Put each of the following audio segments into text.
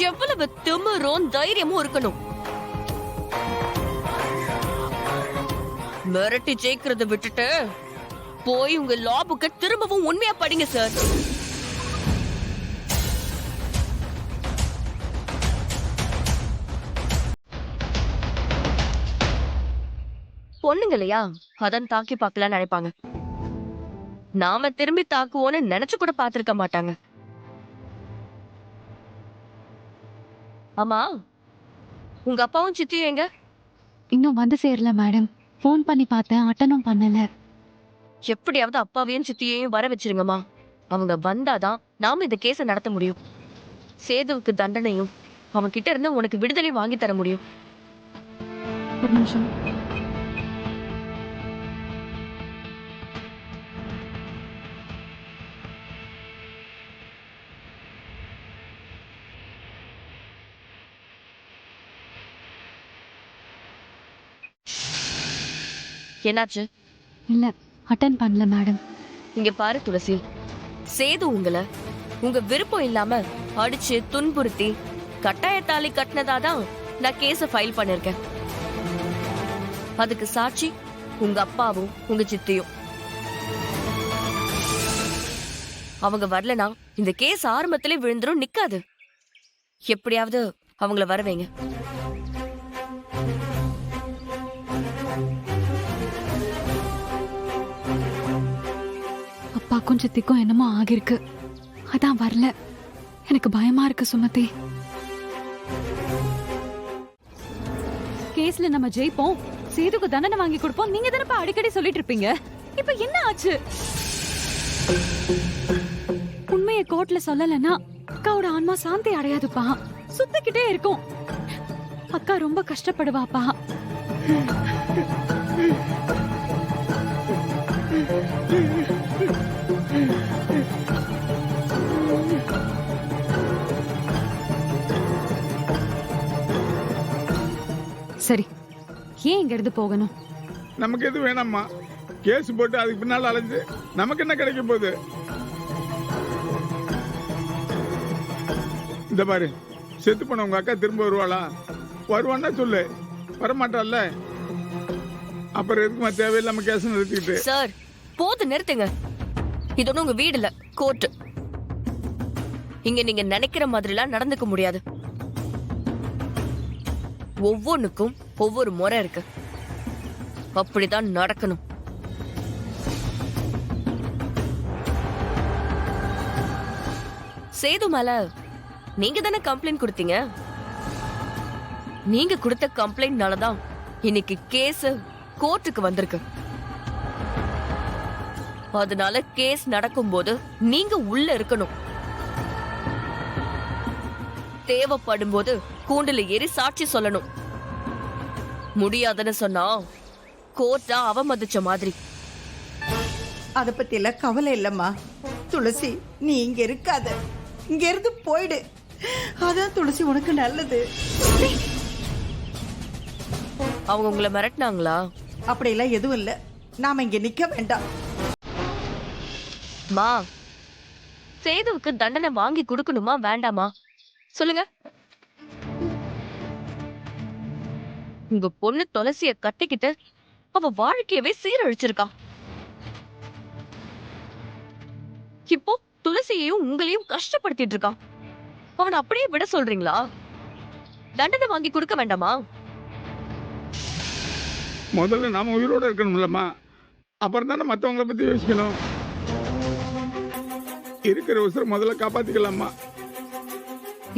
எவ்வளவு திமிரும் தைரியமும் இருக்கணும். மிரட்டி ஜெயிக்கிறத விட்டுட்டு போய் உங்க லா புக்க திரும்பவும் உண்மையா படிங்க சார். பொண்ணுங்க இல்லையா, அதான் தாக்கி பார்க்கலாம்னு நினைப்பாங்க. நாம திரும்பி தாக்குவோன்னு நினைச்சு கூட பாத்திருக்க மாட்டாங்க. ஆமா, உங்க அப்பாவும் சித்தியும் எங்க? இன்னும் வந்து சேரல மேடம். ஃபோன் பண்ணி பார்த்தேன், அட்டனும் பண்ணல. எப்படியாவது அப்பாவையும் சித்தியையும் வர வச்சிருங்கம்மா. அவங்க வந்தாதான் நாம இந்த கேஸ நடத்த முடியும். சேதுவுக்கு தண்டனையும் அவன் கிட்ட இருந்து உனக்கு விடுதலை வாங்கி தர முடியும். ஒரு நிமிஷம். என்னாச்சு? இல்ல, அட்டன் பண்ணல மேடம். இங்க பாரு துளசி, சேது உங்க விருப்பம் இல்லாம அடிச்சு துன்புறுத்தி கட்டாயத்தாலி கட்டினதாதான் நான் கேஸ ஃபைல் பண்ணிருக்கேன். அதுக்கு சாட்சி உங்க அப்பாவும் உங்க சித்தியும். அவங்க வரலனா இந்த கேஸ் ஆரம்பத்திலே விழுந்துரும், நிக்காது. எப்படியாவது அவங்கள வர வைங்க. அப்பாக்கும் சித்திக்கும் என்னமோ ஆகிருக்கு, அதான் வரல. எனக்கு பயமா இருக்கு சுமதி. கேஸ்ல நம்ம ஜெயிப்போம், சேதுக்கு தண்டனை வாங்கி கொடுப்போம், நீங்க தானே அடிக்கடி சொல்லிட்டு இருப்பீங்க. இப்ப என்ன ஆச்சு? உண்மையை கோர்ட்ல சொல்லலன்னா அக்காவோட ஆன்மா சாந்தி அடையாதுப்பா. சுத்திக்கிட்டே இருக்கும். அக்கா ரொம்ப கஷ்டப்படுவாப்பா. சரி, ஏன் இங்க இருந்து போகணும்? நமக்கு எது வேணாம்மா. கேஸ் போட்டு அதுக்கு பின்னால அலைஞ்சு நமக்கு என்ன கிடைக்க போகுது? இந்த பாரு, செத்து போன உங்க அக்கா திரும்ப வருவாளா? வருவான்னா சொல்லு. வரமாட்டாள்ல, அப்புறம் எதுக்குமா தேவையில்லாம கேஸ் நிறுத்திக்கிட்டு? சார் போது, நிறுத்துங்க. இது ஒண்ணு உங்க வீடு இல்ல, கோர்ட். இங்க நீங்க நினைக்கிற மாதிரி எல்லாம் நடந்துக்க முடியாது. ஒவ்வொன்னுக்கும் ஒவ்வொரு முறை இருக்கு, அப்படிதான் நடக்கணும். சேது மேல நீங்க தானே கம்ப்ளைண்ட் கொடுத்தீங்க. நீங்க கொடுத்த கம்ப்ளைண்ட்னாலதான் இன்னைக்கு கேஸ் கோர்ட்டுக்கு வந்திருக்கு. அதனால கேஸ் நடக்கும்போது நீங்க உள்ள இருக்கணும். தேவைப்படும் போது கூண்டுல ஏறி சாட்சி சொல்லணும். முடியாதுன்னு சொன்னா கோர்ட்டா அவமதிச்ச மாதிரி. அத பத்தி எல்லாம் கவலை இல்லம்மா. துளசி, நீ இங்க இருக்காத, இங்க இருந்து போயிடு. அதான் துளசி உனக்கு நல்லது. அவங்க உங்களை மிரட்டினாங்களா? அப்படியெல்லாம் எதுவும் இல்ல. நாம இங்க நிக்க வேண்டாம். மா, சேதுவுக்கு தண்டனை வாங்கி கொடுக்கணுமா வேண்டாமா சொல்லுங்க. உங்க பொண்ணு துளசிய கட்டிக்கிட்டு அவ வாழ்க்கையவே சீரழிச்சிருக்கா. இப்போ துளசியையும் உங்களையும் கஷ்டப்படுத்திட்டு இருக்கான். அவனை அப்படியே விட சொல்றீங்களா? தண்டனை வாங்கி கொடுக்க வேண்டாமா? முதல்ல நாம உயிரோட இருக்கணும்லம்மா. அப்புறம் தானே மற்றவங்களை பத்தி யோசிக்கணும். இருக்கிற உசுரை முதல்ல காப்பாத்திக்கலாமா.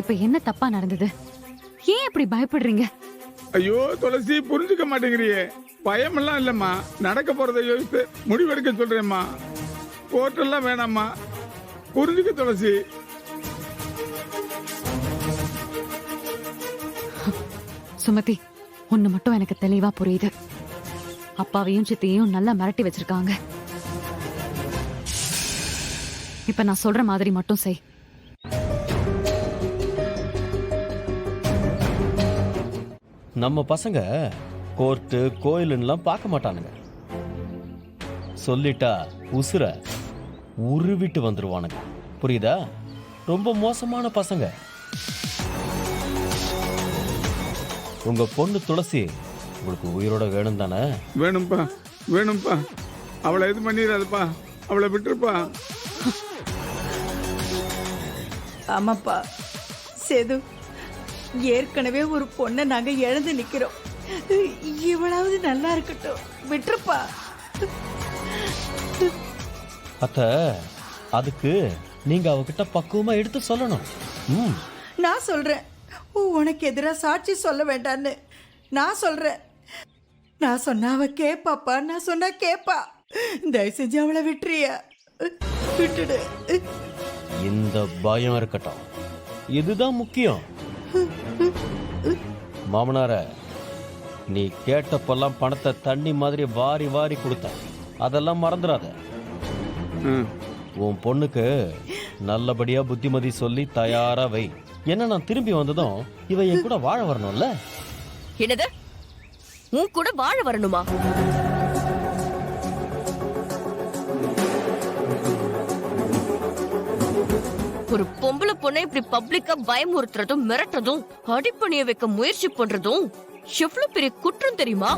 இப்ப என்ன தப்பா நடந்தது? ஏன் இப்படி பயப்படுறீங்க? ஐயோ துளசி, புரிஞ்சுக்க மாட்டேங்கிறியே. பயமெல்லாம் இல்லம்மா, நடக்க போறதை யோசித்து முடிவெடுக்க சொல்றேம்மா. கோர்ட்டெல்லாம் வேணாம்மா, புரிஞ்சுக்க துளசி. சுமதி, ஒண்ணு மட்டும் எனக்கு தெளிவா புரியுது. அப்பாவையும் சித்தியையும் நல்லா மிரட்டி வச்சிருக்காங்க. இப்ப நான் சொல்ற மாதிரி மட்டும் செய். நம்ம பசங்க கோர்ட்டு கோயிலுன்னெல்லாம் பார்க்க மாட்டானுங்க. சொல்லிட்டா உசுர உருவிட்டு வந்துருவானுங்க. புரியுதா? ரொம்ப மோசமான பசங்க. உங்க பொண்ணு துளசி உங்களுக்கு உயிரோட வேணும் தானே? வேணும்ப்பா, வேணும்ப்பா. அவளை இது பண்ணிடாதப்பா, அவளை விட்டுருப்பா. ஆமாப்பா சேது, ஏற்கனவே ஒரு பொண்ணை நாங்க இழந்து நிக்கிறோம். இவளாவது நல்லா இருக்கட்டும், விட்டுருப்பா. அத்த, அதுக்கு நீங்க அவகிட்ட பக்குவமா எடுத்து சொல்லணும். நான் சொல்றேன், உனக்கு எதிரா சாட்சி சொல்ல வேண்டான்னு நான் சொல்றேன். நான் சொன்னா அவ கேப்பாப்பா, நான் சொன்னா கேப்பா. தயவு செஞ்சு அவளை விட்டுறியா? விட்டுடு. இந்த பயம் இருக்கட்டும், இதுதான் முக்கியம். மாமனார, நீ கேட்டப்பெல்லாம் பணத்தை தண்ணி மாதிரி வாரி வாரி கொடுத்த, அதெல்லாம் மறந்துடாத. உன் பொண்ணுக்கு நல்லபடியா புத்திமதி சொல்லி தயாரா வை. என்ன, நான் திரும்பி வந்ததும் இவ என் கூட வாழ வரணும்ல? என்னது, உன் கூட வாழ வரணுமா? ஒரு பொம்பளை பொண்ணை இப்படி பப்ளிக்கா பயமுறுத்துறதும் மிரட்டுறதும் அடிப்பணிய வைக்க முயற்சி பண்றதும் எவ்வளவு பெரிய குற்றம் தெரியுமா?